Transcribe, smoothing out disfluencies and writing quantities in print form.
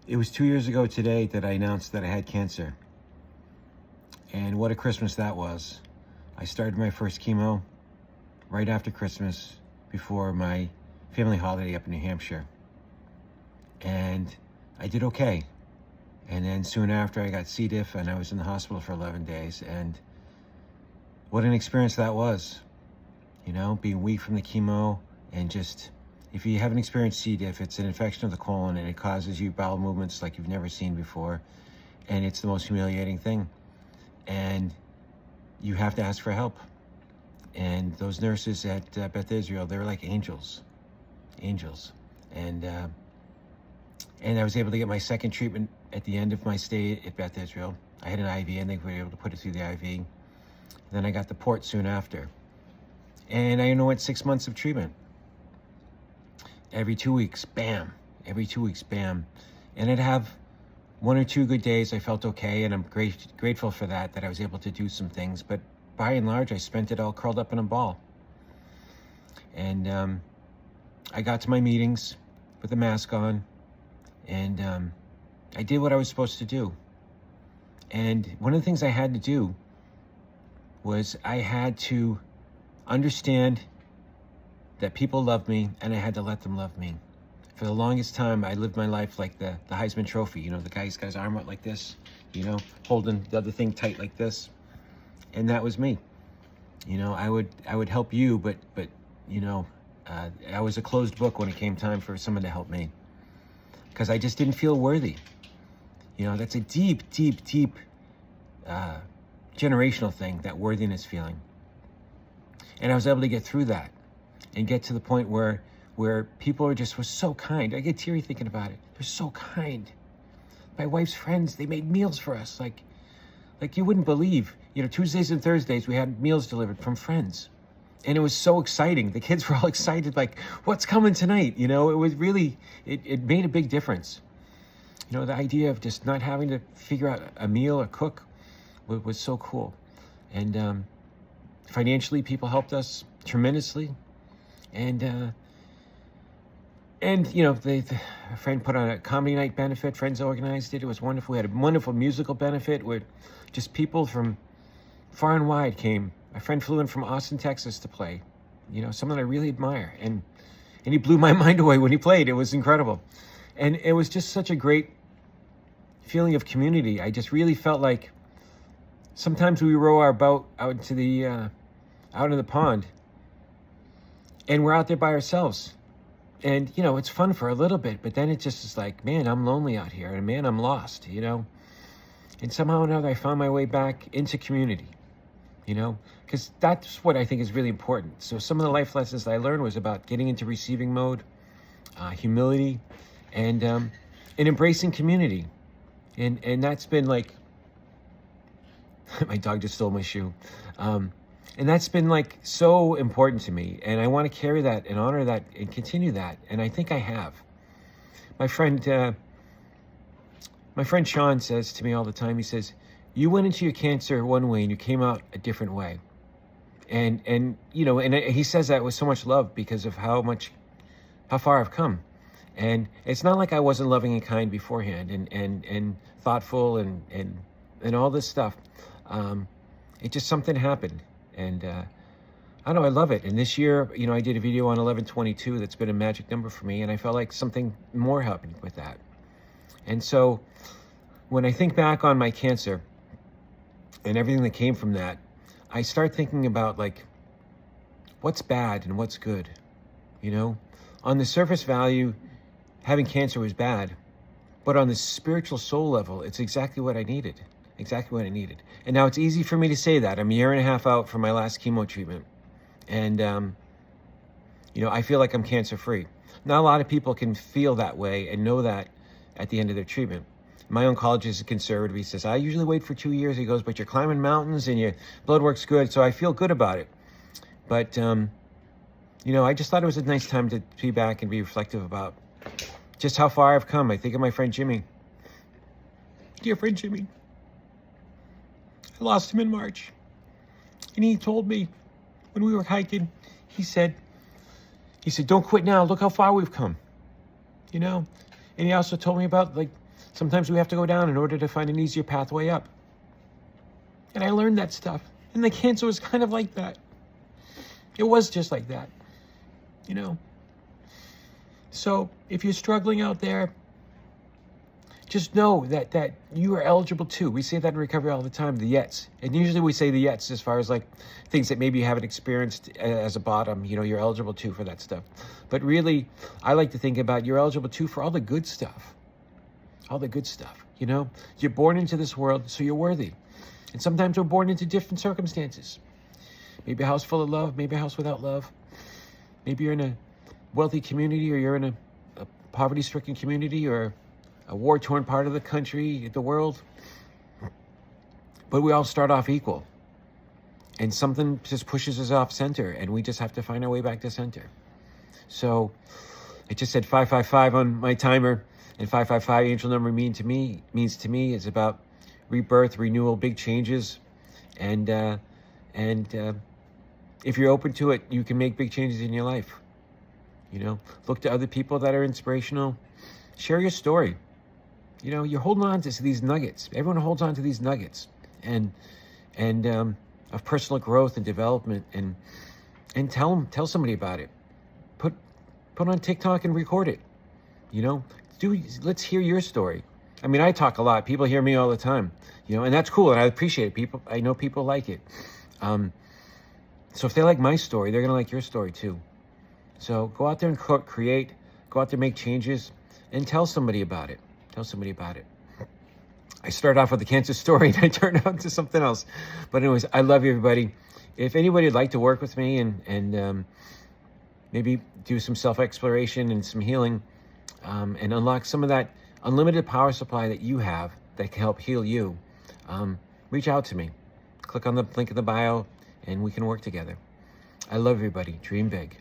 It was 2 years ago today that I announced that I had cancer. And what a Christmas that was. I started my first chemo right after Christmas, before my family holiday up in New Hampshire. And I did okay. And then soon after, I got C. diff and I was in the hospital for 11 days. And what an experience that was. You know, being weak from the chemo, and just, if you haven't experienced C. diff, it's an infection of the colon and it causes you bowel movements like you've never seen before. And it's the most humiliating thing. And you have to ask for help. And those nurses at Beth Israel, they were like angels. And I was able to get my second treatment at the end of my stay at Beth Israel. I had an IV and they were able to put it through the IV. And then I got the port soon after. And I underwent 6 months of treatment. Every 2 weeks, bam. Every 2 weeks, bam. And I'd have 1 or 2 good days. I felt okay, and I'm grateful for that I was able to do some things. But by and large, I spent it all curled up in a ball. And I got to my meetings with a mask on, and I did what I was supposed to do. And one of the things I had to do was I had to understand that people love me, and I had to let them love me. For the longest time, I lived my life like the Heisman Trophy. You know, the guy's got his arm out like this, you know, holding the other thing tight like this. And that was me. You know, I would help you, but you know, I was a closed book when it came time for someone to help me, because I just didn't feel worthy. You know, that's a deep generational thing, that worthiness feeling. And I was able to get through that and get to the point where people were so kind. I get teary thinking about it. They're so kind. My wife's friends, they made meals for us. Like you wouldn't believe. You know, Tuesdays and Thursdays, we had meals delivered from friends. And it was so exciting. The kids were all excited, like, what's coming tonight? You know, it was really, it made a big difference. You know, the idea of just not having to figure out a meal or cook was so cool. And financially, people helped us tremendously. And you know, a friend put on a comedy night benefit. Friends organized it. It was wonderful. We had a wonderful musical benefit where just people from far and wide came. My friend flew in from Austin, Texas to play. You know, someone I really admire. And he blew my mind away when he played. It was incredible. And it was just such a great feeling of community. I just really felt like sometimes we row our boat out into the out in the pond, and we're out there by ourselves. And, you know, it's fun for a little bit, but then it just is like, man, I'm lonely out here, and man, I'm lost, you know? And somehow or another, I found my way back into community, you know? Because that's what I think is really important. So some of the life lessons that I learned was about getting into receiving mode, humility, and embracing community. And that's been like, my dog just stole my shoe. And that's been like so important to me. And I want to carry that and honor that and continue that. And I think I have. My friend Sean says to me all the time, he says, you went into your cancer one way and you came out a different way. And you know, and he says that with so much love because of how far I've come. And it's not like I wasn't loving and kind beforehand and thoughtful and all this stuff. It just, something happened. And I don't know, I love it. And this year, you know, I did a video on 11/22 that's been a magic number for me, and I felt like something more happened with that. And so when I think back on my cancer and everything that came from that, I start thinking about like, what's bad and what's good, you know? On the surface value, having cancer was bad, but on the spiritual soul level, it's exactly what I needed. Exactly what I needed. And now it's easy for me to say that. I'm a year and a half out from my last chemo treatment. And, you know, I feel like I'm cancer free. Not a lot of people can feel that way and know that at the end of their treatment. My oncologist is a conservative. He says, I usually wait for 2 years. He goes, but you're climbing mountains and your blood work's good. So I feel good about it. But, you know, I just thought it was a nice time to be back and be reflective about just how far I've come. I think of my friend Jimmy. Dear friend Jimmy. I lost him in March. And he told me when we were hiking, he said, don't quit now. Look how far we've come, you know? And he also told me about like Sometimes we have to go down in order to find an easier pathway up. And I learned that stuff. And the cancer was kind of like that. It was just like that, you know. So if you're struggling out there, just know that you are eligible too. We say that in recovery all the time, the yets. And usually we say the yets as far as like things that maybe you haven't experienced as a bottom, you know, you're eligible too for that stuff. But really, I like to think about you're eligible too for all the good stuff. All the good stuff, you know. You're born into this world, so you're worthy. And sometimes we're born into different circumstances. Maybe a house full of love, maybe a house without love. Maybe you're in a wealthy community, or you're in a poverty-stricken community, or a war-torn part of the country, the world. But we all start off equal. And something just pushes us off center, and we just have to find our way back to center. So I just said 555 on my timer, and 555 angel number means to me is about rebirth, renewal, big changes. And if you're open to it, you can make big changes in your life. You know, look to other people that are inspirational. Share your story. You know, you're holding on to these nuggets. Everyone holds on to these nuggets, and of personal growth and development, and tell somebody about it. Put on TikTok and record it. You know, let's hear your story. I mean, I talk a lot. People hear me all the time. You know, and that's cool, and I appreciate it. I know people like it. So if they like my story, they're gonna like your story too. So go out there and create. Go out there, make changes, and tell somebody about it. Tell somebody about it. I started off with the cancer story and I turned out to something else. But anyways, I love you, everybody. If anybody would like to work with me and maybe do some self-exploration and some healing, and unlock some of that unlimited power supply that you have that can help heal you, reach out to me. Click on the link in the bio and we can work together. I love everybody. Dream big.